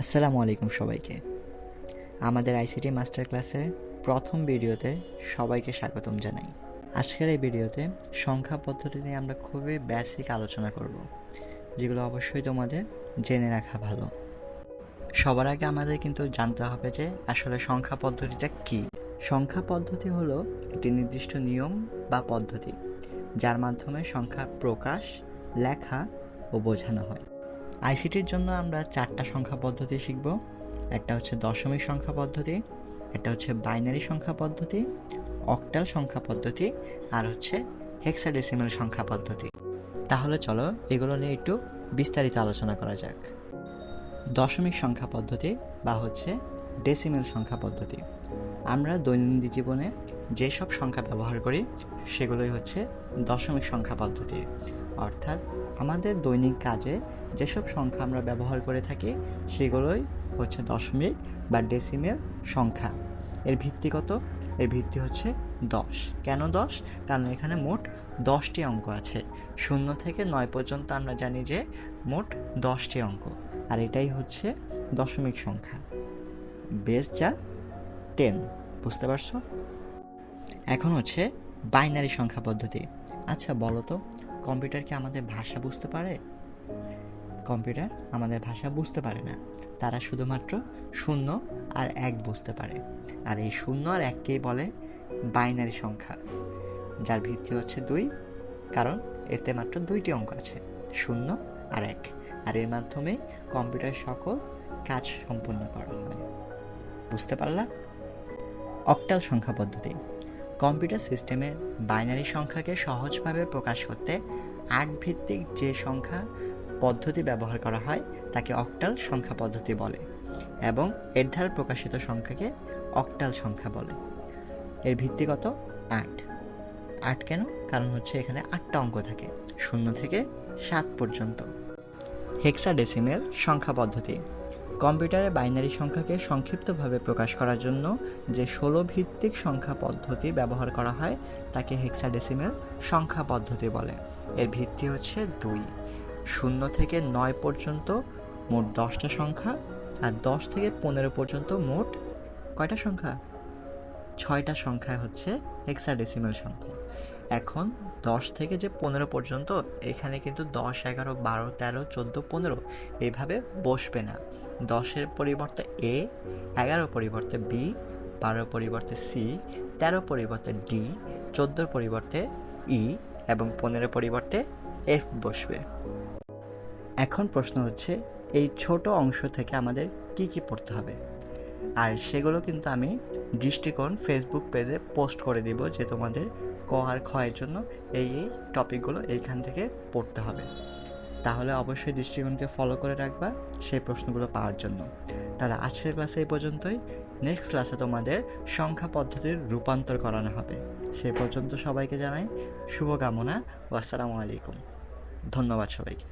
আসসালামু আলাইকুম সবাইকে। আমাদের আইসিটি মাস্টার ক্লাসের প্রথম ভিডিওতে সবাইকে স্বাগতম জানাই। আজকের এই ভিডিওতে সংখ্যা পদ্ধতি নিয়ে আমরা খুবই বেসিক আলোচনা করব, যেগুলো অবশ্যই তোমাদের জেনে রাখা ভালো। সবার আগে আমাদের কিন্তু জানতে হবে যে আসলে সংখ্যা পদ্ধতিটা কী। সংখ্যা পদ্ধতি হলো একটি নির্দিষ্ট নিয়ম বা পদ্ধতি, যার মাধ্যমে সংখ্যা প্রকাশ, লেখা ও বোঝানো হয়। আইসিটির জন্য আমরা 4টা সংখ্যা পদ্ধতি শিখব। একটা হচ্ছে দশমিক সংখ্যা পদ্ধতি, একটা হচ্ছে বাইনারি সংখ্যা পদ্ধতি, অক্টাল সংখ্যা পদ্ধতি, আর হচ্ছে হেক্সাডেসিমাল সংখ্যা পদ্ধতি। তাহলে চলো এগুলো নিয়ে একটু বিস্তারিত আলোচনা করা যাক। দশমিক সংখ্যা পদ্ধতি বা হচ্ছে ডেসিমেল সংখ্যা পদ্ধতি। আমরা দৈনন্দিন জীবনে যেসব সংখ্যা ব্যবহার করি সেগুলোই হচ্ছে দশমিক সংখ্যা পদ্ধতি। অর্থাৎ আমাদের দৈনিক কাজে যেসব সংখ্যা আমরা ব্যবহার করে থাকি সেগুলোই হচ্ছে দশমিক বা ডেসিমেল সংখ্যা। এর ভিত্তি কত? এর ভিত্তি হচ্ছে 10। কেন 10? কারণ এখানে মোট 10টি অঙ্ক আছে। 0 থেকে 9 পর্যন্ত আমরা জানি যে মোট 10টি অঙ্ক, আর এটাই হচ্ছে দশমিক সংখ্যা। বেস যা 10, বুঝতে পারছো? এখন হচ্ছে বাইনারি সংখ্যা পদ্ধতি। আচ্ছা বলো তো, কম্পিউটার কি আমাদের ভাষা বুঝতে পারে? কম্পিউটার আমাদের ভাষা বুঝতে পারে না। তারা শুধুমাত্র 0 আর 1 বুঝতে পারে, আর এই 0 আর 1কেই বলে বাইনারি সংখ্যা, যার ভিত্তি হচ্ছে 2, কারণ এতে মাত্র 2টি অঙ্ক আছে, 0 আর 1, আর এর মাধ্যমেই কম্পিউটার সকল কাজ সম্পন্ন করা হয়। বুঝতে পারলা? অক্টাল সংখ্যা পদ্ধতি। কম্পিউটার সিস্টেমে বাইনারি সংখ্যাকে সহজভাবে প্রকাশ করতে 8 ভিত্তিক যে সংখ্যা পদ্ধতি ব্যবহার করা হয় তাকে অক্টাল সংখ্যা পদ্ধতি বলে, এবং এর দ্বারা প্রকাশিত সংখ্যাকে অক্টাল সংখ্যা বলে। এর ভিত্তি কত? 8। 8 কেন? কারণ হচ্ছে এখানে 8টা অঙ্ক থাকে, 0 থেকে 7 পর্যন্ত। হেক্সাডেসিমেল সংখ্যা পদ্ধতি। কম্পিউটারে বাইনারি সংখ্যাকে সংক্ষিপ্তভাবে প্রকাশ করার জন্য যে 16 ভিত্তিক সংখ্যা পদ্ধতি ব্যবহার করা হয় তাকে হেক্সাডেসিমেল সংখ্যা পদ্ধতি বলে। এর ভিত্তি হচ্ছে 2। 0 থেকে 9 পর্যন্ত মোট 10টা সংখ্যা, আর 10 থেকে 15 পর্যন্ত মোট কয়টা সংখ্যা? 6টা সংখ্যা হচ্ছে হেক্সাডেসিমেল সংখ্যা। এখন 10 থেকে যে 15 পর্যন্ত, এখানে কিন্তু 10, 11, 12, 13, 14, 15 এইভাবে বসবে না। 10-এর পরিবর্তে এ, 11 পরিবর্তে বি, 12 পরিবর্তে সি, 13 পরিবর্তে ডি, 14 পরিবর্তে ই এবং 15 পরিবর্তে এফ বসবে। এখন প্রশ্ন হচ্ছে এই ছোট অংশ থেকে আমাদের কি কি পড়তে হবে, আর সেগুলো কিন্তু আমি দৃষ্টিকোণ ফেসবুক পেজে পোস্ট করে দিব যে তোমাদের ক আর খ এর জন্য এই টপিকগুলো এইখান থেকে পড়তে হবে। তাহলে অবশ্যই দৃষ্টিকোণকে ফলো করে রাখবা সেই প্রশ্নগুলো পাওয়ার জন্য। তাহলে আজকের ক্লাসে এই পর্যন্তই। নেক্সট ক্লাসে তোমাদের সংখ্যা পদ্ধতির রূপান্তর করানো হবে। সেই পর্যন্ত সবাইকে জানাই শুভকামনা ও আসসালামু আলাইকুম। ধন্যবাদ সবাইকে।